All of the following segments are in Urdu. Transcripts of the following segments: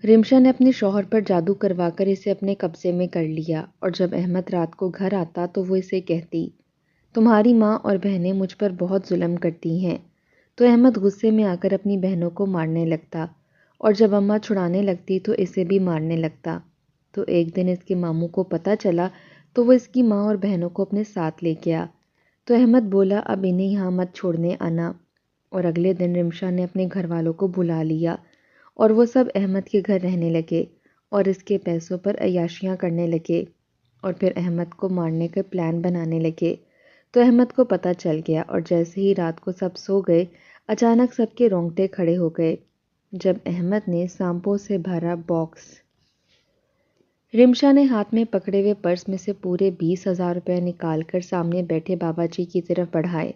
رمشا نے اپنے شوہر پر جادو کروا کر اسے اپنے قبضے میں کر لیا اور جب احمد رات کو گھر آتا تو وہ اسے کہتی، تمہاری ماں اور بہنیں مجھ پر بہت ظلم کرتی ہیں۔ تو احمد غصے میں آ کر اپنی بہنوں کو مارنے لگتا اور جب اماں چھڑانے لگتی تو اسے بھی مارنے لگتا۔ تو ایک دن اس کے ماموں کو پتہ چلا تو وہ اس کی ماں اور بہنوں کو اپنے ساتھ لے گیا۔ تو احمد بولا اب انہیں یہاں مت چھوڑنے آنا، اور اگلے دن رمشا نے اپنے گھر والوں کو بلا لیا اور وہ سب احمد کے گھر رہنے لگے اور اس کے پیسوں پر عیاشیاں کرنے لگے اور پھر احمد کو مارنے کا پلان بنانے لگے۔ تو احمد کو پتہ چل گیا اور جیسے ہی رات کو سب سو گئے اچانک سب کے رونگٹے کھڑے ہو گئے جب احمد نے سانپوں سے بھرا باکس رمشا نے ہاتھ میں پکڑے ہوئے پرس میں سے پورے 20,000 روپے نکال کر سامنے بیٹھے بابا جی کی طرف بڑھائے۔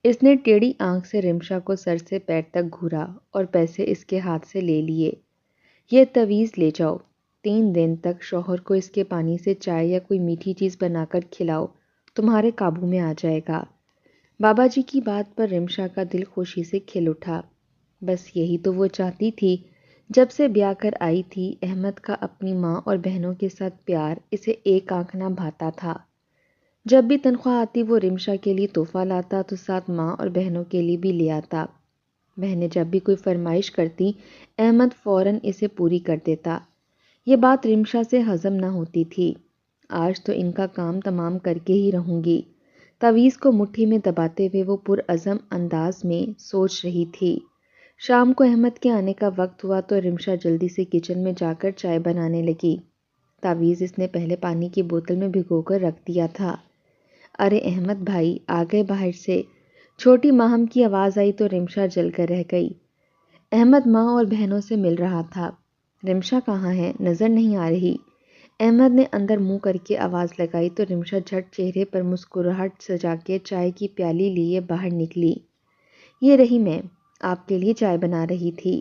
اس نے ٹیڑھی آنکھ سے رمشا کو سر سے پیر تک گھورا اور پیسے اس کے ہاتھ سے لے لیے۔ یہ تعویذ لے جاؤ، 3 دن تک شوہر کو اس کے پانی سے چائے یا کوئی میٹھی چیز بنا کر کھلاؤ، تمہارے قابو میں آ جائے گا۔ بابا جی کی بات پر رمشا کا دل خوشی سے کھل اٹھا۔ بس یہی تو وہ چاہتی تھی۔ جب سے بیاہ کر آئی تھی احمد کا اپنی ماں اور بہنوں کے ساتھ پیار اسے ایک آنکھ نہ بھاتا تھا۔ جب بھی تنخواہ آتی وہ رمشا کے لیے تحفہ لاتا تو ساتھ ماں اور بہنوں کے لیے بھی لے آتا۔ بہنیں جب بھی کوئی فرمائش کرتی احمد فوراً اسے پوری کر دیتا۔ یہ بات رمشا سے ہضم نہ ہوتی تھی۔ آج تو ان کا کام تمام کر کے ہی رہوں گی۔ تعویذ کو مٹھی میں دباتے ہوئے وہ پرعزم انداز میں سوچ رہی تھی۔ شام کو احمد کے آنے کا وقت ہوا تو رمشا جلدی سے کچن میں جا کر چائے بنانے لگی۔ تعویذ اس نے پہلے پانی کی بوتل میں بھگو کر رکھ دیا تھا۔ ارے احمد بھائی آ گئے باہر سے، چھوٹی ماہم کی آواز آئی تو رمشا جل کر رہ گئی۔ احمد ماں اور بہنوں سے مل رہا تھا۔ رمشا کہاں ہے؟ نظر نہیں آ رہی۔ احمد نے اندر منہ کر کے آواز لگائی تو رمشا جھٹ چہرے پر مسکراہٹ سجا کے چائے کی پیالی لیے باہر نکلی۔ یہ رہی میں، آپ کے لیے چائے بنا رہی تھی۔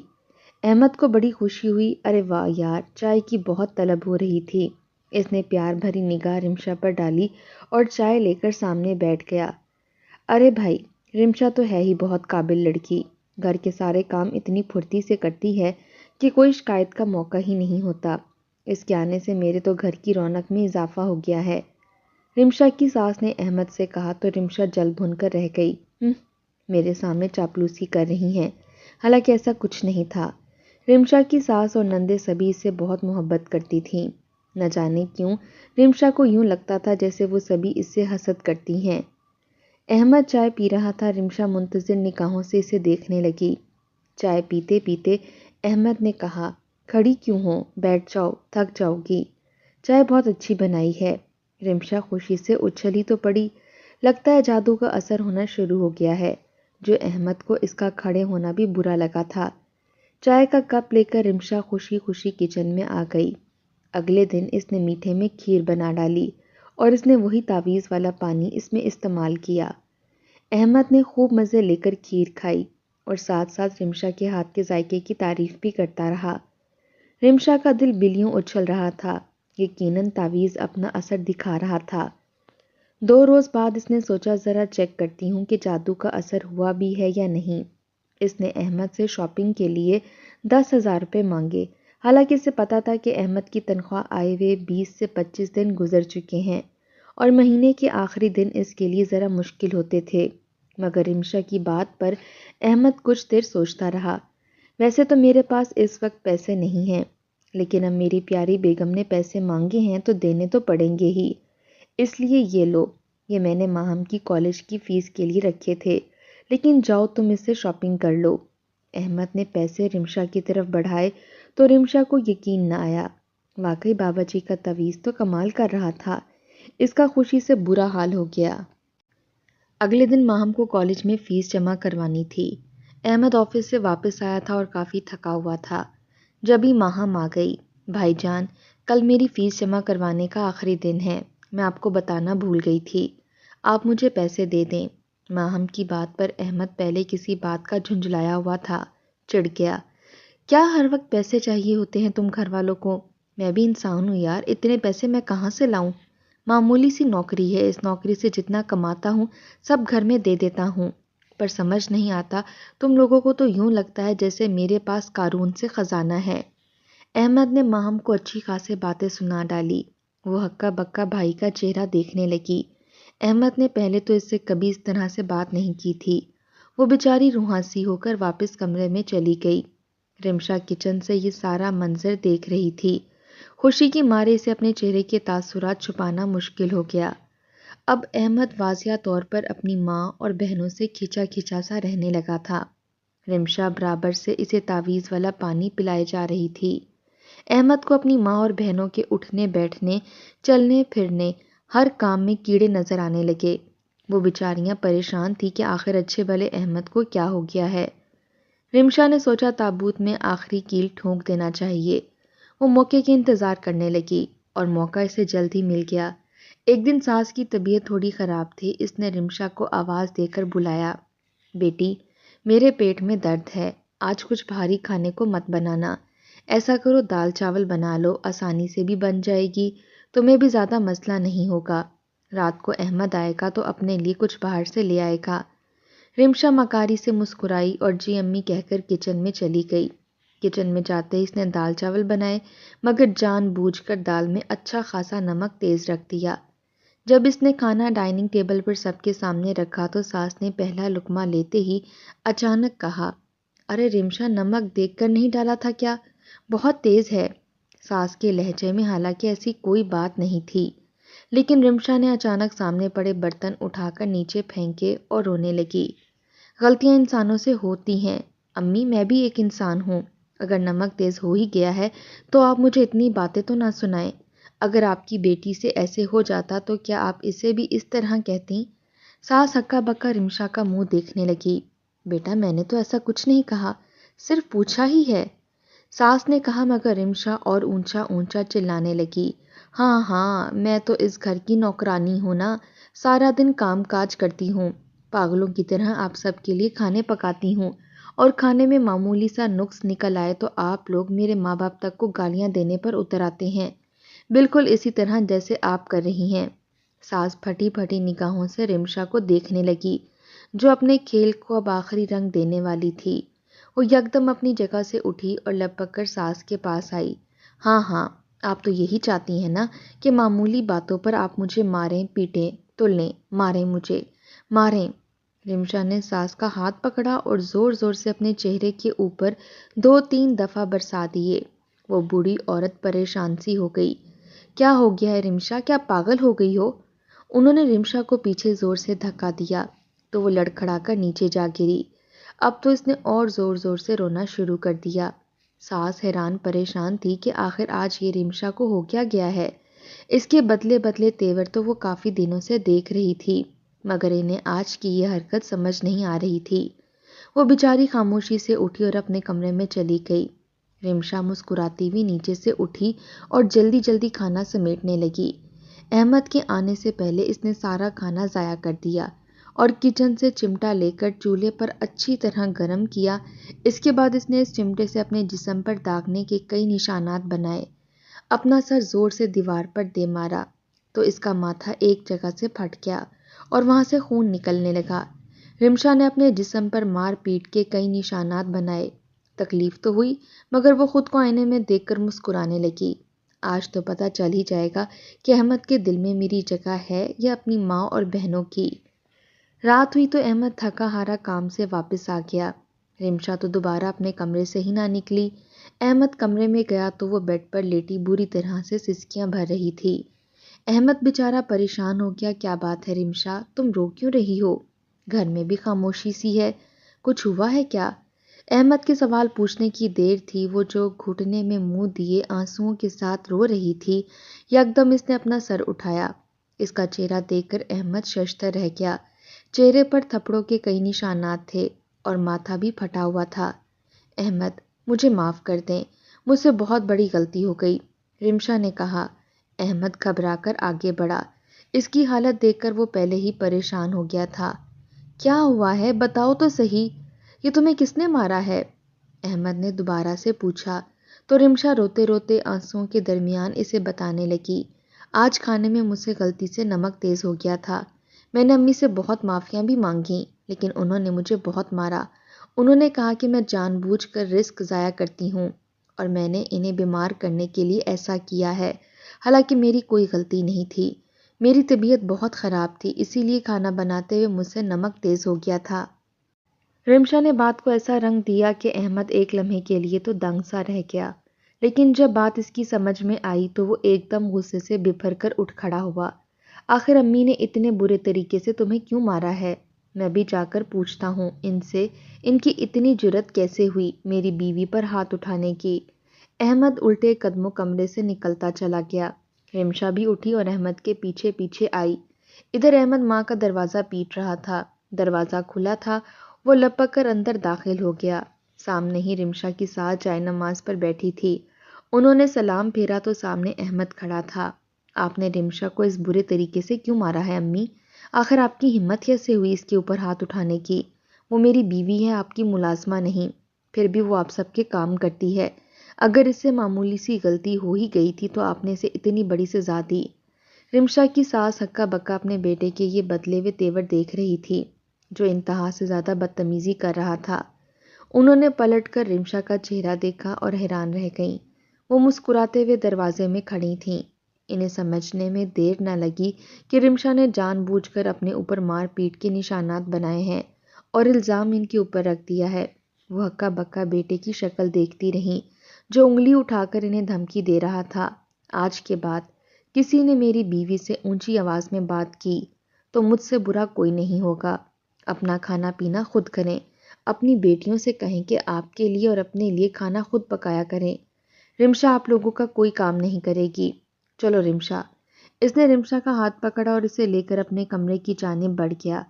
احمد کو بڑی خوشی ہوئی۔ ارے واہ یار، چائے کی بہت طلب ہو رہی تھی۔ اس نے پیار بھری نگاہ رمشا پر ڈالی اور چائے لے کر سامنے بیٹھ گیا۔ ارے بھائی، رمشا تو ہے ہی بہت قابل لڑکی، گھر کے سارے کام اتنی پھرتی سے کرتی ہے کہ کوئی شکایت کا موقع ہی نہیں ہوتا۔ اس کے آنے سے میرے تو گھر کی رونق میں اضافہ ہو گیا ہے، رمشا کی ساس نے احمد سے کہا تو رمشا جل بھن کر رہ گئی۔ میرے سامنے چاپلوسی کر رہی ہیں، حالانکہ ایسا کچھ نہیں تھا۔ رمشا کی ساس اور نندے سبھی اس سے بہت محبت کرتی تھیں۔ نہ جانے کیوں رمشا کو یوں لگتا تھا جیسے وہ سبھی اس سے حسد کرتی ہیں۔ احمد چائے پی رہا تھا، رمشا منتظر نگاہوں سے اسے دیکھنے لگی۔ چائے پیتے پیتے احمد نے کہا، کھڑی کیوں ہو؟ بیٹھ جاؤ، تھک جاؤ گی۔ چائے بہت اچھی بنائی ہے۔ رمشا خوشی سے اچھلی تو پڑی۔ لگتا ہے جادو کا اثر ہونا شروع ہو گیا ہے، جو احمد کو اس کا کھڑے ہونا بھی برا لگا تھا۔ چائے کا کپ لے کر رمشا خوشی خوشی کچن میں آ گئی۔ اگلے دن اس نے میٹھے میں کھیر بنا ڈالی اور اس نے وہی تعویذ والا پانی اس میں استعمال کیا۔ احمد نے خوب مزے لے کر کھیر کھائی اور ساتھ ساتھ رمشا کے ہاتھ کے ذائقے کی تعریف بھی کرتا رہا۔ رمشا کا دل بلیوں اچھل رہا تھا، یقیناً تعویذ اپنا اثر دکھا رہا تھا۔ 2 روز بعد اس نے سوچا ذرا چیک کرتی ہوں کہ جادو کا اثر ہوا بھی ہے یا نہیں۔ اس نے احمد سے شاپنگ کے لیے 10,000 روپے مانگے، حالانکہ اسے پتا تھا کہ احمد کی تنخواہ آئے ہوئے 20 سے 25 دن گزر چکے ہیں اور مہینے کے آخری دن اس کے لیے ذرا مشکل ہوتے تھے، مگر رمشا کی بات پر احمد کچھ دیر سوچتا رہا۔ ویسے تو میرے پاس اس وقت پیسے نہیں ہیں، لیکن اب میری پیاری بیگم نے پیسے مانگے ہیں تو دینے تو پڑیں گے ہی، اس لیے یہ لو، یہ میں نے ماہم کی کالج کی فیس کے لیے رکھے تھے، لیکن جاؤ تم اس سے شاپنگ کر لو۔ احمد نے پیسے رمشا کی طرف بڑھائے تو رمشا کو یقین نہ آیا۔ واقعی بابا جی کا تعویذ تو کمال کر رہا تھا۔ اس کا خوشی سے برا حال ہو گیا۔ اگلے دن ماہم کو کالج میں فیس جمع کروانی تھی۔ احمد آفس سے واپس آیا تھا اور کافی تھکا ہوا تھا۔ جب ہی ماہم آ گئی، بھائی جان، کل میری فیس جمع کروانے کا آخری دن ہے، میں آپ کو بتانا بھول گئی تھی، آپ مجھے پیسے دے دیں۔ ماہم کی بات پر احمد پہلے کسی بات کا جھنجھلایا ہوا تھا، چڑھ گیا۔ کیا ہر وقت پیسے چاہیے ہوتے ہیں تم گھر والوں کو؟ میں بھی انسان ہوں یار، اتنے پیسے میں کہاں سے لاؤں؟ معمولی سی نوکری ہے، اس نوکری سے جتنا کماتا ہوں سب گھر میں دے دیتا ہوں، پر سمجھ نہیں آتا، تم لوگوں کو تو یوں لگتا ہے جیسے میرے پاس قارون سے خزانہ ہے۔ احمد نے ماہم کو اچھی خاصی باتیں سنا ڈالی۔ وہ ہکا بکا بھائی کا چہرہ دیکھنے لگی۔ احمد نے پہلے تو اس سے کبھی اس طرح سے بات نہیں کی تھی۔ وہ بیچاری روحانسی ہو کر واپس کمرے میں چلی گئی۔ رمشا کچن سے یہ سارا منظر دیکھ رہی تھی۔ خوشی کی مارے اسے اپنے چہرے کے تاثرات چھپانا مشکل ہو گیا۔ اب احمد واضح طور پر اپنی ماں اور بہنوں سے کھچا کھچا سا رہنے لگا تھا۔ رمشا برابر سے اسے تعویذ والا پانی پلائے جا رہی تھی۔ احمد کو اپنی ماں اور بہنوں کے اٹھنے بیٹھنے، چلنے پھرنے، ہر کام میں کیڑے نظر آنے لگے۔ وہ بیچاریاں پریشان تھی کہ آخر اچھے بھلے احمد کو کیا ہو گیا ہے۔ رمشا نے سوچا تابوت میں آخری کیل ٹھونک دینا چاہیے۔ وہ موقع کے انتظار کرنے لگی اور موقع اسے جلد ہی مل گیا۔ ایک دن ساس کی طبیعت تھوڑی خراب تھی۔ اس نے رمشا کو آواز دے کر بلایا، بیٹی میرے پیٹ میں درد ہے، آج کچھ بھاری کھانے کو مت بنانا، ایسا کرو دال چاول بنا لو، آسانی سے بھی بن جائے گی، تمہیں بھی زیادہ مسئلہ نہیں ہوگا۔ رات کو احمد آئے گا تو اپنے لیے کچھ باہر سے لے آئے گا۔ رمشا مکاری سے مسکرائی اور جی امی کہہ کر کچن میں چلی گئی۔ کچن میں جاتے ہی اس نے دال چاول بنائے، مگر جان بوجھ کر دال میں اچھا خاصا نمک تیز رکھ دیا۔ جب اس نے کھانا ڈائننگ ٹیبل پر سب کے سامنے رکھا تو ساس نے پہلا لقمہ لیتے ہی اچانک کہا، ارے رمشا نمک دیکھ کر نہیں ڈالا تھا کیا؟ بہت تیز ہے۔ ساس کے لہجے میں حالانکہ ایسی کوئی بات نہیں تھی، لیکن رمشا نے اچانک سامنے پڑے برتن اٹھا کر نیچے پھینکے اور رونے لگی۔ غلطیاں انسانوں سے ہوتی ہیں امی، میں بھی ایک انسان ہوں۔ اگر نمک تیز ہو ہی گیا ہے تو آپ مجھے اتنی باتیں تو نہ سنائیں۔ اگر آپ کی بیٹی سے ایسے ہو جاتا تو کیا آپ اسے بھی اس طرح کہتی؟ ساس ہکا بکا رمشا کا منہ دیکھنے لگی۔ بیٹا میں نے تو ایسا کچھ نہیں کہا، صرف پوچھا ہی ہے، ساس نے کہا، مگر رمشا اور اونچا اونچا چلانے لگی۔ ہاں ہاں، میں تو اس گھر کی نوکرانی ہوں نا، سارا دن کام کاج کرتی ہوں، پاگلوں کی طرح آپ سب کے لیے کھانے پکاتی ہوں، اور کھانے میں معمولی سا نقص نکل آئے تو آپ لوگ میرے ماں باپ تک کو گالیاں دینے پر اتر آتے ہیں، بالکل اسی طرح جیسے آپ کر رہی ہیں۔ ساس پھٹی پھٹی نگاہوں سے رمشا کو دیکھنے لگی، جو اپنے کھیل کو اب آخری رنگ دینے والی تھی۔ وہ یکدم اپنی جگہ سے اٹھی اور لپک کر ساس کے پاس آئی۔ ہاں ہاں، آپ تو یہی چاہتی ہیں نا کہ معمولی باتوں پر آپ مجھے ماریں پیٹیں تلیں، ماریں مجھے ماریں۔ رمشا نے ساس کا ہاتھ پکڑا اور زور زور سے اپنے چہرے کے اوپر 2-3 دفعہ برسا دیے۔ وہ بوڑھی عورت پریشان سی ہو گئی۔ کیا ہو گیا ہے رمشا، کیا پاگل ہو گئی ہو؟ انہوں نے رمشا کو پیچھے زور سے دھکا دیا تو وہ لڑکھڑا کر نیچے جا گری۔ اب تو اس نے اور زور زور سے رونا شروع کر دیا۔ ساس حیران پریشان تھی کہ آخر آج یہ رمشا کو ہو کیا گیا ہے۔ اس کے بدلے بدلے تیور تو وہ کافی دنوں سے دیکھ رہی تھی، مگر انہیں آج کی یہ حرکت سمجھ نہیں آ رہی تھی۔ وہ بیچاری خاموشی سے اٹھی اور اپنے کمرے میں چلی گئی۔ رمشا مسکراتی ہوئی نیچے سے اٹھی اور جلدی جلدی کھانا سمیٹنے لگی۔ احمد کے آنے سے پہلے اس نے سارا کھانا ضائع کر دیا اور کچن سے چمٹا لے کر چولہے پر اچھی طرح گرم کیا۔ اس کے بعد اس نے اس چمٹے سے اپنے جسم پر داغنے کے کئی نشانات بنائے۔ اپنا سر زور سے دیوار پر دے مارا تو اس کا ماتھا ایک جگہ سے پھٹ گیا اور وہاں سے خون نکلنے لگا۔ رمشا نے اپنے جسم پر مار پیٹ کے کئی نشانات بنائے۔ تکلیف تو ہوئی، مگر وہ خود کو آئینے میں دیکھ کر مسکرانے لگی۔ آج تو پتہ چل ہی جائے گا کہ احمد کے دل میں میری جگہ ہے یا اپنی ماں اور بہنوں کی۔ رات ہوئی تو احمد تھکا ہارا کام سے واپس آ گیا۔ رمشا تو دوبارہ اپنے کمرے سے ہی نہ نکلی۔ احمد کمرے میں گیا تو وہ بیڈ پر لیٹی بری طرح سے سسکیاں بھر رہی تھی۔ احمد بیچارہ پریشان ہو گیا، کیا بات ہے رمشا، تم رو کیوں رہی ہو؟ گھر میں بھی خاموشی سی ہے، کچھ ہوا ہے کیا؟ احمد کے سوال پوچھنے کی دیر تھی وہ جو گھٹنے میں منہ دیے آنسوؤں کے ساتھ رو رہی تھی، یکدم اس نے اپنا سر اٹھایا۔ اس کا چہرہ دیکھ کر احمد ششدر رہ گیا۔ چہرے پر تھپڑوں کے کئی نشانات تھے اور ماتھا بھی پھٹا ہوا تھا۔ احمد مجھے معاف کر دیں، مجھ سے بہت بڑی غلطی ہو گئی، رمشا نے کہا۔ احمد گھبرا کر آگے بڑھا۔ اس کی حالت دیکھ کر وہ پہلے ہی پریشان ہو گیا تھا۔ کیا ہوا ہے بتاؤ تو صحیح، یہ تمہیں کس نے مارا ہے؟ احمد نے دوبارہ سے پوچھا تو رمشا روتے روتے آنسوؤں کے درمیان اسے بتانے لگی، آج کھانے میں مجھ سے غلطی سے نمک تیز ہو گیا تھا، میں نے امی سے بہت معافیاں بھی مانگیں لیکن انہوں نے مجھے بہت مارا۔ انہوں نے کہا کہ میں جان بوجھ کر رزق ضائع کرتی ہوں اور میں نے انہیں بیمار کرنے کے لیے ایسا کیا ہے، حالانکہ میری کوئی غلطی نہیں تھی۔ میری طبیعت بہت خراب تھی، اسی لیے کھانا بناتے ہوئے مجھ سے نمک تیز ہو گیا تھا۔ رمشا نے بات کو ایسا رنگ دیا کہ احمد ایک لمحے کے لیے تو دنگ سا رہ گیا، لیکن جب بات اس کی سمجھ میں آئی تو وہ ایک دم غصے سے بپھر کر اٹھ کھڑا ہوا۔ آخر امی نے اتنے برے طریقے سے تمہیں کیوں مارا ہے؟ میں بھی جا کر پوچھتا ہوں ان سے، ان کی اتنی جرت کیسے ہوئی میری بیوی پر ہاتھ اٹھانے کی؟ احمد الٹے قدموں کمرے سے نکلتا چلا گیا۔ رمشا بھی اٹھی اور احمد کے پیچھے پیچھے آئی۔ ادھر احمد ماں کا دروازہ پیٹ رہا تھا۔ دروازہ کھلا تھا، وہ لپک کر اندر داخل ہو گیا۔ سامنے ہی رمشا کی ساس جائے نماز پر بیٹھی تھی۔ انہوں نے سلام پھیرا تو سامنے احمد کھڑا تھا۔ آپ نے رمشا کو اس برے طریقے سے کیوں مارا ہے امی؟ آخر آپ کی ہمت کیسے ہوئی اس کے اوپر ہاتھ اٹھانے کی؟ وہ میری بیوی ہے، آپ کی ملازمہ نہیں، پھر بھی وہ آپ سب کے کام کرتی ہے۔ اگر اس سے معمولی سی غلطی ہو ہی گئی تھی تو آپ نے اسے اتنی بڑی سزا دی۔ رمشا کی ساس ہکا بکا اپنے بیٹے کے یہ بدلے ہوئے تیور دیکھ رہی تھی جو انتہا سے زیادہ بدتمیزی کر رہا تھا۔ انہوں نے پلٹ کر رمشا کا چہرہ دیکھا اور حیران رہ گئیں۔ وہ مسکراتے ہوئے دروازے میں کھڑی تھیں۔ انہیں سمجھنے میں دیر نہ لگی کہ رمشا نے جان بوجھ کر اپنے اوپر مار پیٹ کے نشانات بنائے ہیں اور الزام ان کے اوپر رکھ دیا ہے۔ وہ ہکا بکا بیٹے کی شکل دیکھتی رہیں جو انگلی اٹھا کر انہیں دھمکی دے رہا تھا۔ آج کے بعد کسی نے میری بیوی سے اونچی آواز میں بات کی تو مجھ سے برا کوئی نہیں ہوگا۔ اپنا کھانا پینا خود کریں، اپنی بیٹیوں سے کہیں کہ آپ کے لیے اور اپنے لیے کھانا خود پکایا کریں۔ رمشا آپ لوگوں کا کوئی کام نہیں کرے گی۔ چلو رمشا۔ اس نے رمشا کا ہاتھ پکڑا اور اسے لے کر اپنے کمرے کی جانب بڑھ گیا۔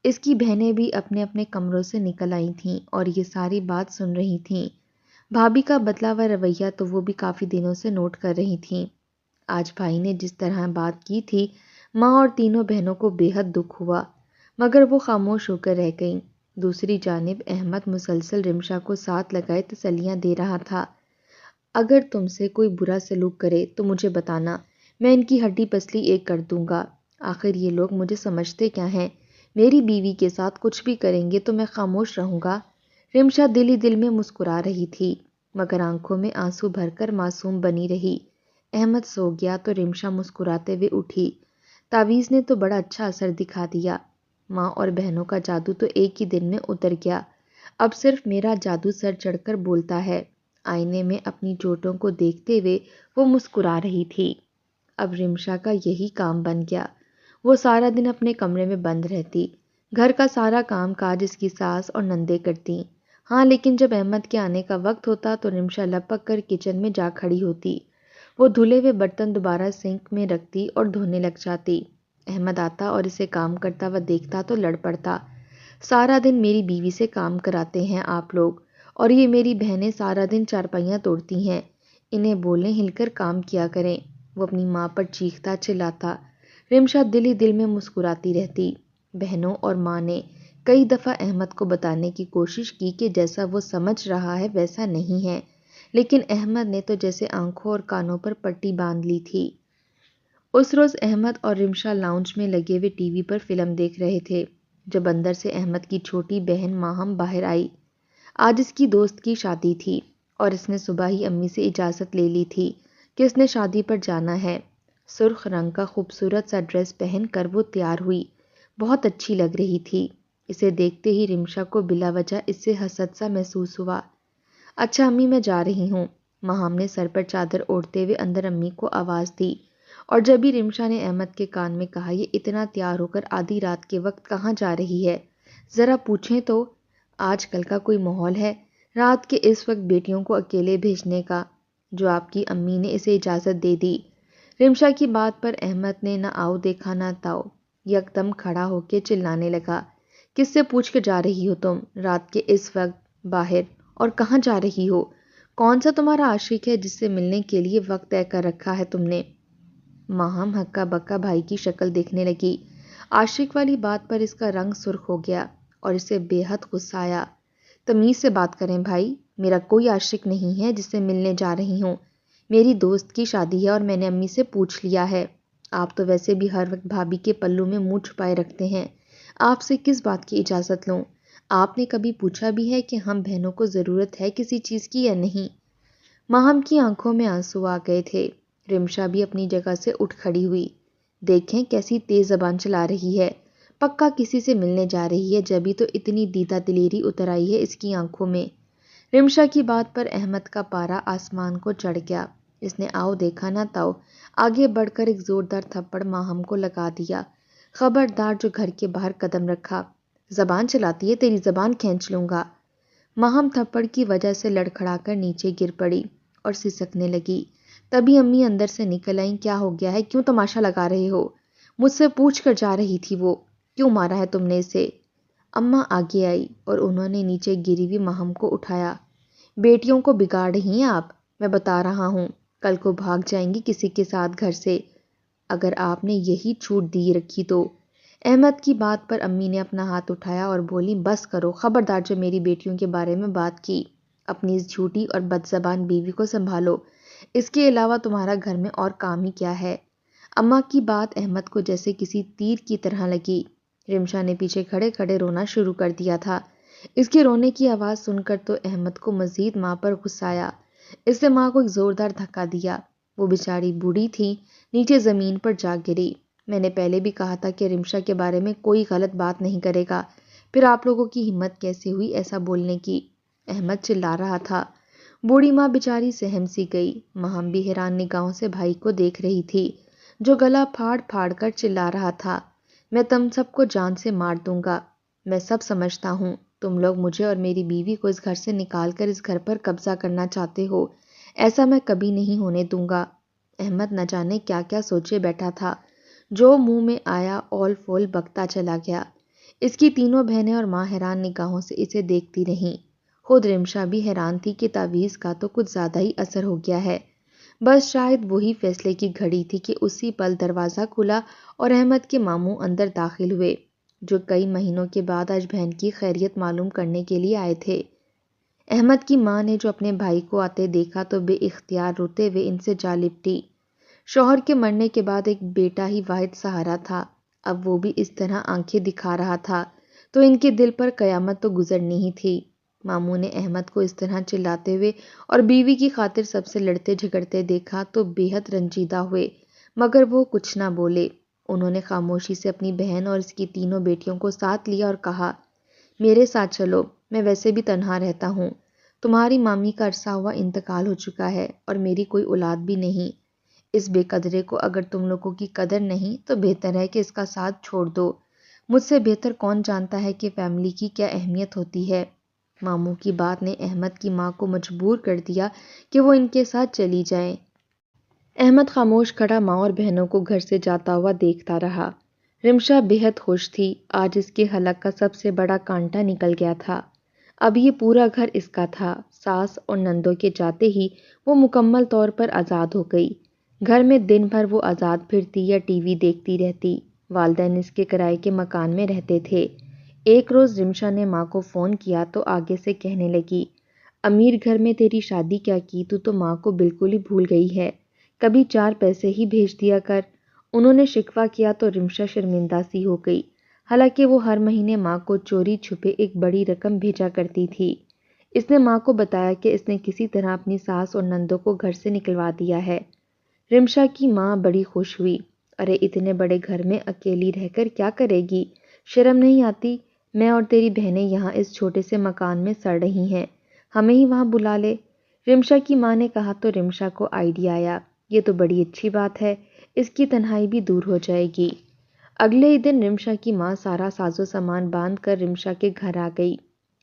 اس کی بہنیں بھی اپنے اپنے کمروں سے نکل آئی تھیں اور یہ ساری بات سن رہی تھیں۔ بھابھی کا بدلا ہوا رویہ تو وہ بھی کافی دنوں سے نوٹ کر رہی تھیں۔ آج بھائی نے جس طرح بات کی تھی، ماں اور تینوں بہنوں کو بے حد دکھ ہوا، مگر وہ خاموش ہو کر رہ گئیں۔ دوسری جانب احمد مسلسل رمشا کو ساتھ لگائے تسلیاں دے رہا تھا۔ اگر تم سے کوئی برا سلوک کرے تو مجھے بتانا، میں ان کی ہڈی پسلی ایک کر دوں گا۔ آخر یہ لوگ مجھے سمجھتے کیا ہیں؟ میری بیوی کے ساتھ کچھ بھی کریں گے تو میں خاموش رہوں گا؟ رمشا دل ہی دل میں مسکرا رہی تھی مگر آنکھوں میں آنسو بھر کر معصوم بنی رہی۔ احمد سو گیا تو رمشا مسکراتے ہوئے اٹھی۔ تعویذ نے تو بڑا اچھا اثر دکھا دیا۔ ماں اور بہنوں کا جادو تو ایک ہی دن میں اتر گیا، اب صرف میرا جادو سر چڑھ کر بولتا ہے۔ آئینے میں اپنی چوٹوں کو دیکھتے ہوئے وہ مسکرا رہی تھی۔ اب رمشا کا یہی کام بن گیا، وہ سارا دن اپنے کمرے میں بند رہتی، گھر کا سارا کام کاج اس کی ساس اور نندیں کرتی۔ ہاں لیکن جب احمد کے آنے کا وقت ہوتا تو رمشا لپک کر کچن میں جا کھڑی ہوتی۔ وہ دھلے ہوئے برتن دوبارہ سنک میں رکھتی اور دھونے لگ جاتی۔ احمد آتا اور اسے کام کرتا ہوا دیکھتا تو لڑ پڑتا، سارا دن میری بیوی سے کام کراتے ہیں آپ لوگ، اور یہ میری بہنیں سارا دن چارپائیاں توڑتی ہیں، انہیں بولیں ہل کر کام کیا کریں۔ وہ اپنی ماں پر چیختا چلاتا۔ رمشا دل ہی دل میں مسکراتی رہتی۔ بہنوں اور ماں نے کئی دفعہ احمد کو بتانے کی کوشش کی کہ جیسا وہ سمجھ رہا ہے ویسا نہیں ہے، لیکن احمد نے تو جیسے آنکھوں اور کانوں پر پٹی باندھ لی تھی۔ اس روز احمد اور رمشا لاؤنج میں لگے ہوئے ٹی وی پر فلم دیکھ رہے تھے جب اندر سے احمد کی چھوٹی بہن ماہم باہر آئی۔ آج اس کی دوست کی شادی تھی اور اس نے صبح ہی امی سے اجازت لے لی تھی کہ اس نے شادی پر جانا ہے۔ سرخ رنگ کا خوبصورت سا ڈریس پہن کر وہ تیار ہوئی، بہت اچھی لگ رہی تھی۔ اسے دیکھتے ہی رمشا کو بلا وجہ اس سے حسد سا محسوس ہوا۔ اچھا امی میں جا رہی ہوں، ماہم نے سر پر چادر اوڑھتے ہوئے اندر امی کو آواز دی، اور جب بھی رمشا نے احمد کے کان میں کہا یہ اتنا تیار ہو کر آدھی رات کے وقت کہاں جا رہی ہے، ذرا پوچھیں تو؟ آج کل کا کوئی ماحول ہے رات کے اس وقت بیٹیوں کو اکیلے بھیجنے کا، جو آپ کی امی نے اسے اجازت دے دی۔ رمشا کی بات پر احمد نے نہ آؤ دیکھا نہ تاؤ، یکدم کھڑا ہو کے چلانے لگا، کس سے پوچھ کے جا رہی ہو تم رات کے اس وقت باہر، اور کہاں جا رہی ہو؟ کون سا تمہارا عاشق ہے جس سے ملنے کے لیے وقت طے کر رکھا ہے تم نے؟ ماہم ہکا بکا بھائی کی شکل دیکھنے لگی۔ عاشق والی بات پر اس کا رنگ سرخ ہو گیا اور اسے بے حد غصہ آیا۔ تمیز سے بات کریں بھائی، میرا کوئی عاشق نہیں ہے جس سے ملنے جا رہی ہوں، میری دوست کی شادی ہے اور میں نے امی سے پوچھ لیا ہے۔ آپ تو ویسے بھی ہر وقت بھابھی کے پلوں میں منہ چھپائے رکھتے ہیں، آپ سے کس بات کی اجازت لوں؟ آپ نے کبھی پوچھا بھی ہے کہ ہم بہنوں کو ضرورت ہے کسی چیز کی یا نہیں؟ ماہم کی آنکھوں میں آنسو آ گئے تھے۔ رمشا بھی اپنی جگہ سے اٹھ کھڑی ہوئی۔ دیکھیں کیسی تیز زبان چلا رہی ہے، پکا کسی سے ملنے جا رہی ہے، جبھی تو اتنی دیدہ دلیری اتر آئی ہے اس کی آنکھوں میں۔ رمشا کی بات پر احمد کا پارا آسمان کو چڑھ گیا۔ اس نے آؤ دیکھا نہ تاؤ آگے بڑھ کر ایک زوردار تھپڑ ماہم کو لگا دیا۔ خبردار جو گھر کے باہر قدم رکھا، زبان چلاتی ہے، تیری زبان کھینچ لوں گا۔ ماہم تھپڑ کی وجہ سے لڑکھڑا کر نیچے گر پڑی اور سسکنے لگی۔ تبھی امی اندر سے نکل آئیں، کیا ہو گیا ہے، کیوں تماشا لگا رہے ہو؟ مجھ سے پوچھ کر جا رہی تھی وہ، کیوں مارا ہے تم نے اسے؟ اماں آگے آئی اور انہوں نے نیچے گری ہوئی ماہم کو اٹھایا۔ بیٹیوں کو بگاڑ رہی ہیں آپ، میں بتا رہا ہوں، کل کو بھاگ جائیں گی کسی کے ساتھ گھر سے، اگر آپ نے یہی چھوٹ دی رکھی تو۔ احمد کی بات پر امی نے اپنا ہاتھ اٹھایا اور بولی، بس کرو، خبردار جو میری بیٹیوں کے بارے میں بات کی، اپنی اس جھوٹی اور بد زبان بیوی کو سنبھالو، اس کے علاوہ تمہارا گھر میں اور کام ہی کیا ہے؟ اماں کی بات احمد کو جیسے کسی تیر کی طرح لگی۔ رمشا نے پیچھے کھڑے کھڑے رونا شروع کر دیا تھا۔ اس کے رونے کی آواز سن کر تو احمد کو مزید ماں پر غصہ آیا۔ اس نے ماں کو ایک زوردار دھکا دیا۔ وہ بیچاری بوڑھی تھی، نیچے زمین پر جا گری۔ میں نے پہلے بھی کہا تھا کہ رمشا کے بارے میں کوئی غلط بات نہیں کرے گا، پھر آپ لوگوں کی ہمت کیسے ہوئی ایسا بولنے کی؟ احمد چلا رہا تھا۔ بوڑھی ماں بیچاری سہم سی گئی۔ ماہم بھی حیران نگاہوں سے بھائی کو دیکھ رہی تھی جو گلا پھاڑ پھاڑ کر چلا رہا تھا، میں تم سب کو جان سے مار دوں گا، میں سب سمجھتا ہوں، تم لوگ مجھے اور میری بیوی کو اس گھر سے نکال کر اس گھر پر قبضہ کرنا چاہتے ہو، ایسا میں کبھی نہیں ہونے دوں گا۔ احمد نہ جانے کیا کیا سوچے بیٹھا تھا، جو منہ میں آیا اول فول بکتا چلا گیا۔ اس کی تینوں بہنیں اور ماں حیران نگاہوں سے اسے دیکھتی رہیں۔ خود رمشا بھی حیران تھی کہ تعویذ کا تو کچھ زیادہ ہی اثر ہو گیا ہے۔ بس شاید وہی فیصلے کی گھڑی تھی کہ اسی پل دروازہ کھلا اور احمد کے ماموں اندر داخل ہوئے، جو کئی مہینوں کے بعد آج بہن کی خیریت معلوم کرنے کے لیے آئے تھے۔ احمد کی ماں نے جو اپنے بھائی کو آتے دیکھا تو بے اختیار روتے ہوئے ان سے جا لپٹی۔ شوہر کے مرنے کے بعد ایک بیٹا ہی واحد سہارا تھا، اب وہ بھی اس طرح آنکھیں دکھا رہا تھا تو ان کے دل پر قیامت تو گزرنی ہی تھی۔ ماموں نے احمد کو اس طرح چلاتے ہوئے اور بیوی کی خاطر سب سے لڑتے جھگڑتے دیکھا تو بے حد رنجیدہ ہوئے، مگر وہ کچھ نہ بولے۔ انہوں نے خاموشی سے اپنی بہن اور اس کی تینوں بیٹیوں کو ساتھ لیا اور کہا، میرے ساتھ چلو، میں ویسے بھی تنہا رہتا ہوں، تمہاری مامی کا عرصہ ہوا انتقال ہو چکا ہے اور میری کوئی اولاد بھی نہیں، اس بے قدرے کو اگر تم لوگوں کی قدر نہیں تو بہتر ہے کہ اس کا ساتھ چھوڑ دو، مجھ سے بہتر کون جانتا ہے کہ فیملی کی کیا اہمیت ہوتی ہے۔ ماموں کی بات نے احمد کی ماں کو مجبور کر دیا کہ وہ ان کے ساتھ چلی جائیں۔ احمد خاموش کھڑا ماں اور بہنوں کو گھر سے جاتا ہوا دیکھتا رہا۔ رمشا بے حد خوش تھی، آج اس کے حلق کا سب سے بڑا کانٹا نکل گیا تھا، اب یہ پورا گھر اس کا تھا۔ ساس اور نندوں کے جاتے ہی وہ مکمل طور پر آزاد ہو گئی۔ گھر میں دن بھر وہ آزاد پھرتی یا ٹی وی دیکھتی رہتی۔ والدین اس کے کرائے کے مکان میں رہتے تھے۔ ایک روز رمشا نے ماں کو فون کیا تو آگے سے کہنے لگی، امیر گھر میں تیری شادی کیا کی، تو ماں کو بالکل ہی بھول گئی ہے، کبھی 4 پیسے ہی بھیج دیا کر۔ انہوں نے شکوہ کیا تو رمشا شرمندہ سی ہو گئی، حالانکہ وہ ہر مہینے ماں کو چوری چھپے ایک بڑی رقم بھیجا کرتی تھی۔ اس نے ماں کو بتایا کہ اس نے کسی طرح اپنی ساس اور نندوں کو گھر سے نکلوا دیا ہے۔ رمشا کی ماں بڑی خوش ہوئی، ارے اتنے بڑے گھر میں اکیلی رہ کر کیا کرے گی، شرم نہیں آتی، میں اور تیری بہنیں یہاں اس چھوٹے سے مکان میں سڑ رہی ہیں، ہمیں ہی وہاں بلا لے۔ رمشا کی ماں نے کہا تو رمشا کو آئیڈیا آیا، یہ تو بڑی اچھی بات ہے، اس کی تنہائی بھی دور ہو جائے گی۔ اگلے ہی دن رمشا کی ماں سارا ساز و سامان باندھ کر رمشا کے گھر آ گئی۔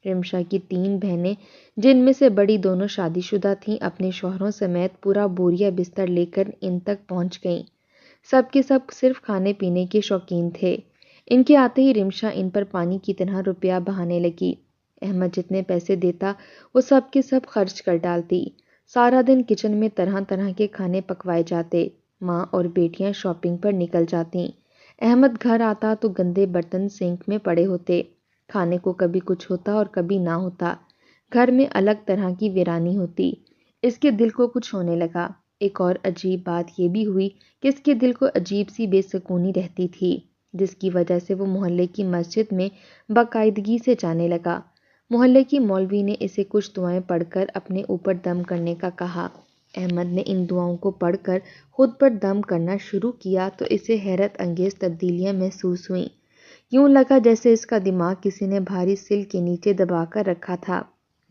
رمشا کی 3 بہنیں، جن میں سے بڑی دونوں شادی شدہ تھیں، اپنے شوہروں سمیت پورا بوریا بستر لے کر ان تک پہنچ گئیں۔ سب کے سب صرف کھانے پینے کے شوقین تھے۔ ان کے آتے ہی رمشا ان پر پانی کی طرح روپیہ بہانے لگی۔ احمد جتنے پیسے دیتا وہ سب کے سب خرچ کر ڈالتی۔ سارا دن کچن میں طرح طرح کے کھانے پکوائے جاتے، ماں اور بیٹیاں شاپنگ پر نکل جاتیں۔ احمد گھر آتا تو گندے برتن سنک میں پڑے ہوتے، کھانے کو کبھی کچھ ہوتا اور کبھی نہ ہوتا، گھر میں الگ طرح کی ویرانی ہوتی۔ اس کے دل کو کچھ ہونے لگا۔ ایک اور عجیب بات یہ بھی ہوئی کہ اس کے دل کو عجیب سی بے سکونی رہتی تھی، جس کی وجہ سے وہ محلے کی مسجد میں باقاعدگی سے جانے لگا۔ محلے کی مولوی نے اسے کچھ دعائیں پڑھ کر اپنے اوپر دم کرنے کا کہا۔ احمد نے ان دعاؤں کو پڑھ کر خود پر دم کرنا شروع کیا تو اسے حیرت انگیز تبدیلیاں محسوس ہوئیں۔ یوں لگا جیسے اس کا دماغ کسی نے بھاری سل کے نیچے دبا کر رکھا تھا،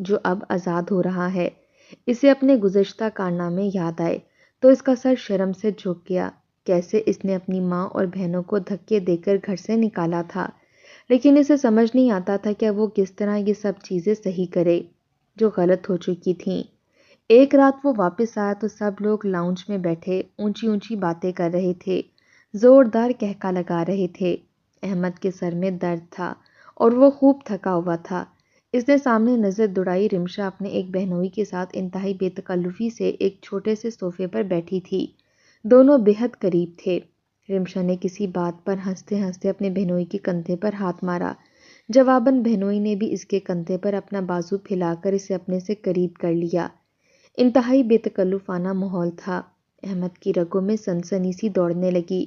جو اب آزاد ہو رہا ہے۔ اسے اپنے گزشتہ کارنامے یاد آئے تو اس کا سر شرم سے جھک گیا۔ کیسے اس نے اپنی ماں اور بہنوں کو دھکے دے کر گھر سے نکالا تھا، لیکن اسے سمجھ نہیں آتا تھا کہ وہ کس طرح یہ سب چیزیں صحیح کرے جو غلط ہو چکی تھیں۔ ایک رات وہ واپس آیا تو سب لوگ لاؤنج میں بیٹھے اونچی اونچی باتیں کر رہے تھے، زوردار کہکا لگا رہے تھے۔ احمد کے سر میں درد تھا اور وہ خوب تھکا ہوا تھا۔ اس نے سامنے نظر دوڑائی۔ رمشا اپنے ایک بہنوئی کے ساتھ انتہائی بے تکلفی سے ایک چھوٹے سے صوفے پر بیٹھی تھی۔ دونوں بے حد قریب تھے۔ رمشا نے کسی بات پر ہنستے ہنستے اپنے بہنوئی کے کندھے پر ہاتھ مارا۔ جواباً بہنوئی نے بھی اس کے کندھے پر اپنا بازو پھیلا کر اسے اپنے سے قریب کر لیا۔ انتہائی بے تکلفانہ ماحول تھا۔ احمد کی رگوں میں سنسنی سی دوڑنے لگی،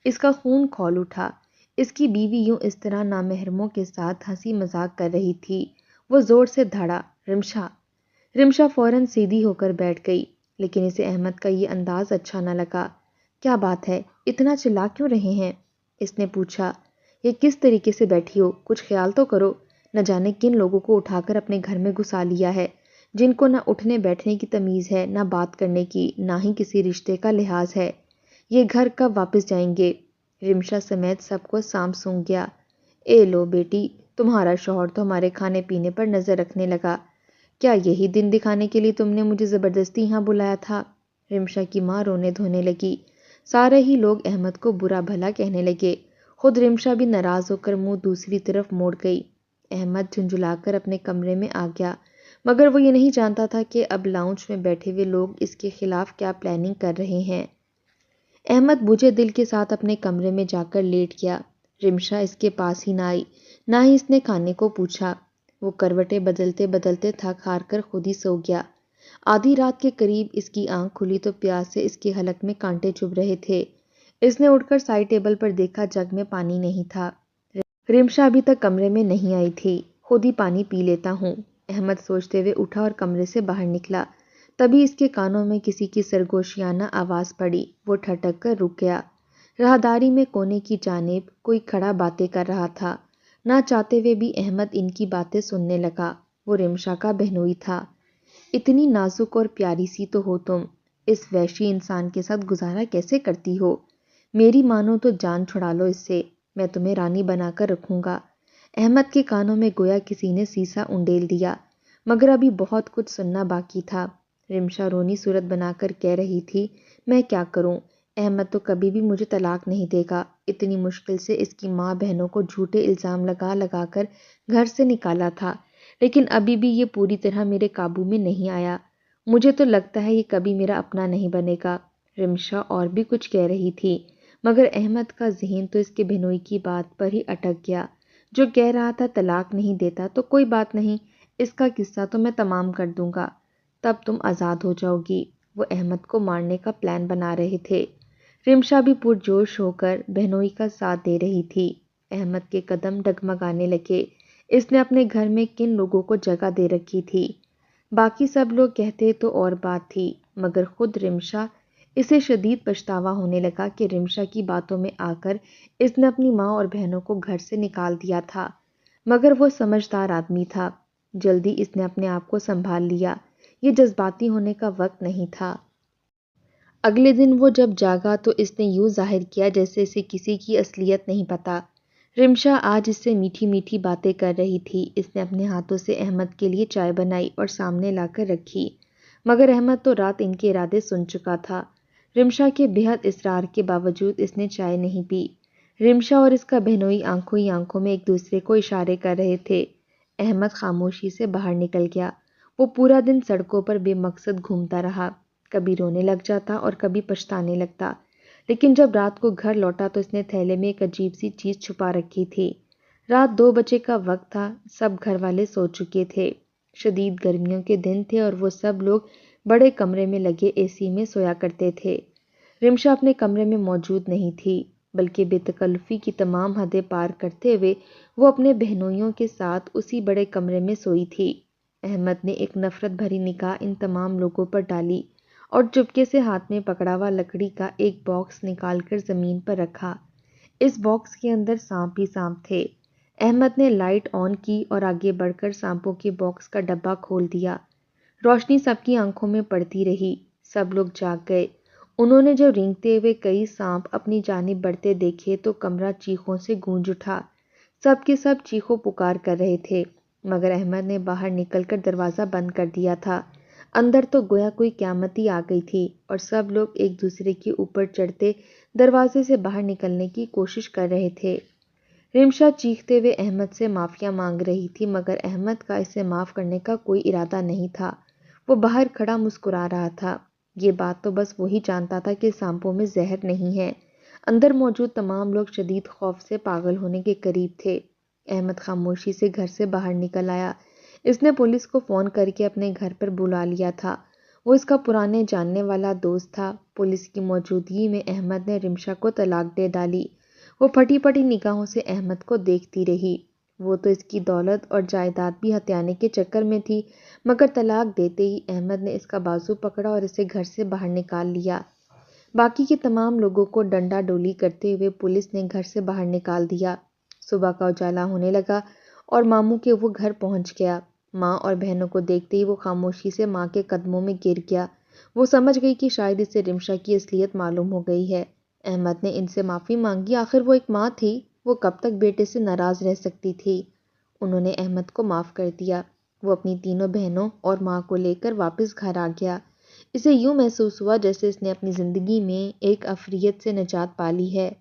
اس کا خون کھول اٹھا۔ اس کی بیوی یوں اس طرح نامحرموں کے ساتھ ہنسی مذاق کر رہی تھی۔ وہ زور سے دھڑا، رمشا! رمشا فوراً سیدھی ہو کر بیٹھ گئی، لیکن اسے احمد کا یہ انداز اچھا نہ لگا۔ کیا بات ہے، اتنا چلا کیوں رہے ہیں؟ اس نے پوچھا۔ یہ کس طریقے سے بیٹھی ہو؟ کچھ خیال تو کرو، نہ جانے کن لوگوں کو اٹھا کر اپنے گھر میں گھسا لیا ہے، جن کو نہ اٹھنے بیٹھنے کی تمیز ہے، نہ بات کرنے کی، نہ ہی کسی رشتے کا لحاظ ہے۔ یہ گھر کب واپس جائیں گے؟ رمشا سمیت سب کو سانپ سونگھ گیا۔ اے لو بیٹی، تمہارا شوہر تو ہمارے کھانے پینے پر نظر رکھنے لگا۔ کیا یہی دن دکھانے کے لیے تم نے مجھے زبردستی یہاں بلایا تھا؟ رمشا کی ماں رونے دھونے لگی۔ سارے ہی لوگ احمد کو برا بھلا کہنے لگے۔ خود رمشا بھی ناراض ہو کر منہ دوسری طرف موڑ گئی۔ احمد جھنجھلا کر اپنے کمرے میں آ گیا، مگر وہ یہ نہیں جانتا تھا کہ اب لاؤنج میں بیٹھے ہوئے لوگ اس کے خلاف کیا پلاننگ کر رہے ہیں۔ احمد بجھے دل کے ساتھ اپنے کمرے میں جا کر لیٹ گیا۔ رمشا اس کے پاس ہی نہ آئی، نہ ہی اس نے کھانے کو پوچھا۔ وہ کروٹیں بدلتے بدلتے تھک ہار کر خود ہی سو گیا۔ آدھی رات کے قریب اس کی آنکھ کھلی تو پیاس سے اس کے حلق میں کانٹے چبھ رہے تھے۔ اس نے اٹھ کر سائڈ ٹیبل پر دیکھا، جگ میں پانی نہیں تھا۔ رمشا ابھی تک کمرے میں نہیں آئی تھی۔ خود ہی پانی پی لیتا ہوں، احمد سوچتے ہوئے اٹھا اور کمرے سے باہر نکلا۔ تبھی اس کے کانوں میں کسی کی سرگوشیانہ آواز پڑی۔ وہ ٹھٹک کر رک گیا۔ راہداری میں کونے کی جانب کوئی کھڑا باتیں کر رہا تھا۔ نہ چاہتے ہوئے بھی احمد ان کی باتیں سننے لگا۔ وہ رمشا کا بہنوئی تھا۔ اتنی نازک اور پیاری سی تو ہو تم، اس وحشی انسان کے ساتھ گزارا کیسے کرتی ہو؟ میری مانو تو جان چھڑا لو اس سے، میں تمہیں رانی بنا کر رکھوں گا۔ احمد کے کانوں میں گویا کسی نے سیسا انڈیل دیا، مگر ابھی بہت کچھ سننا باقی تھا۔ رمشا رونی صورت بنا کر کہہ رہی تھی، میں کیا کروں؟ احمد تو کبھی بھی مجھے طلاق نہیں دے گا۔ اتنی مشکل سے اس کی ماں بہنوں کو جھوٹے الزام لگا لگا کر گھر سے نکالا تھا، لیکن ابھی بھی یہ پوری طرح میرے قابو میں نہیں آیا۔ مجھے تو لگتا ہے یہ کبھی میرا اپنا نہیں بنے گا۔ رمشا اور بھی کچھ کہہ رہی تھی، مگر احمد کا ذہن تو اس کے بہنوئی کی بات پر ہی اٹک گیا، جو کہہ رہا تھا طلاق نہیں دیتا تو کوئی بات نہیں، اس کا قصہ تو میں تمام کر دوں گا، تب تم آزاد ہو جاؤ گی۔ وہ احمد کو مارنے کا پلان بنا رہے تھے۔ رمشا بھی پرجوش ہو کر بہنوئی کا ساتھ دے رہی تھی۔ احمد کے قدم ڈگمگانے لگے۔ اس نے اپنے گھر میں کن لوگوں کو جگہ دے رکھی تھی؟ باقی سب لوگ کہتے تو اور بات تھی، مگر خود رمشا، اسے شدید پچھتاوا ہونے لگا کہ رمشا کی باتوں میں آ کر اس نے اپنی ماں اور بہنوں کو گھر سے نکال دیا تھا، مگر وہ سمجھدار آدمی تھا۔ جلدی اس نے اپنے آپ کو سنبھال لیا، یہ جذباتی ہونے کا وقت نہیں تھا۔ اگلے دن وہ جب جاگا تو اس نے یوں ظاہر کیا جیسے اسے کسی کی اصلیت نہیں پتا۔ رمشا آج اس سے میٹھی میٹھی باتیں کر رہی تھی۔ اس نے اپنے ہاتھوں سے احمد کے لیے چائے بنائی اور سامنے لا کر رکھی، مگر احمد تو رات ان کے ارادے سن چکا تھا۔ رمشا کے بے حد اصرار کے باوجود اس نے چائے نہیں پی۔ رمشا اور اس کا بہنوئی آنکھوں ہی آنکھوں میں ایک دوسرے کو اشارے کر رہے تھے۔ احمد خاموشی سے باہر نکل گیا۔ وہ پورا دن سڑکوں پر بے مقصد گھومتا رہا، کبھی رونے لگ جاتا اور کبھی پچھتانے لگتا، لیکن جب رات کو گھر لوٹا تو اس نے تھیلے میں ایک عجیب سی چیز چھپا رکھی تھی۔ رات 2 بجے کا وقت تھا، سب گھر والے سو چکے تھے۔ شدید گرمیوں کے دن تھے اور وہ سب لوگ بڑے کمرے میں لگے اے سی میں سویا کرتے تھے۔ رمشا اپنے کمرے میں موجود نہیں تھی۔ بلکہ بے تکلفی کی تمام حدیں پار کرتے ہوئے وہ اپنے بہنوئیوں کے ساتھ اسی بڑے کمرے میں سوئی تھی۔ احمد نے ایک نفرت بھری نگاہ ان تمام لوگوں پر ڈالی اور چپکے سے ہاتھ میں پکڑا ہوا لکڑی کا ایک باکس نکال کر زمین پر رکھا۔ اس باکس کے اندر سانپ ہی سانپ تھے۔ احمد نے لائٹ آن کی اور آگے بڑھ کر سانپوں کے باکس کا ڈبہ کھول دیا۔ روشنی سب کی آنکھوں میں پڑتی رہی۔ سب لوگ جاگ گئے۔ انہوں نے جب رینگتے ہوئے کئی سانپ اپنی جانب بڑھتے دیکھے تو کمرہ چیخوں سے گونج اٹھا۔ سب کے سب چیخو پکار کر رہے تھے، مگر احمد نے باہر نکل کر دروازہ بند کر دیا تھا۔ اندر تو گویا کوئی قیامت ہی آ گئی تھی اور سب لوگ ایک دوسرے کے اوپر چڑھتے دروازے سے باہر نکلنے کی کوشش کر رہے تھے۔ رمشا چیختے ہوئے احمد سے معافیا مانگ رہی تھی، مگر احمد کا اسے معاف کرنے کا کوئی ارادہ نہیں تھا۔ وہ باہر کھڑا مسکرا رہا تھا۔ یہ بات تو بس وہی جانتا تھا کہ سانپوں میں زہر نہیں ہے۔ اندر موجود تمام لوگ شدید خوف سے پاگل ہونے کے قریب تھے۔ احمد خاموشی سے گھر سے باہر نکل آیا۔ اس نے پولیس کو فون کر کے اپنے گھر پر بلا لیا تھا۔ وہ اس کا پرانے جاننے والا دوست تھا۔ پولیس کی موجودگی میں احمد نے رمشا کو طلاق دے ڈالی۔ وہ پھٹی پھٹی نگاہوں سے احمد کو دیکھتی رہی۔ وہ تو اس کی دولت اور جائیداد بھی ہتھیانے کے چکر میں تھی، مگر طلاق دیتے ہی احمد نے اس کا بازو پکڑا اور اسے گھر سے باہر نکال لیا۔ باقی کے تمام لوگوں کو ڈنڈا ڈولی کرتے ہوئے پولیس نے گھر سے باہر نکال دیا۔ صبح کا اجالا ہونے لگا اور ماموں کے وہ گھر پہنچ گیا۔ ماں اور بہنوں کو دیکھتے ہی وہ خاموشی سے ماں کے قدموں میں گر گیا۔ وہ سمجھ گئی کہ شاید اسے رمشا کی اصلیت معلوم ہو گئی ہے۔ احمد نے ان سے معافی مانگی، آخر وہ ایک ماں تھی، وہ کب تک بیٹے سے ناراض رہ سکتی تھی۔ انہوں نے احمد کو معاف کر دیا۔ وہ اپنی تینوں بہنوں اور ماں کو لے کر واپس گھر آ گیا۔ اسے یوں محسوس ہوا جیسے اس نے اپنی زندگی میں ایک عفریت سے نجات پا لی ہے۔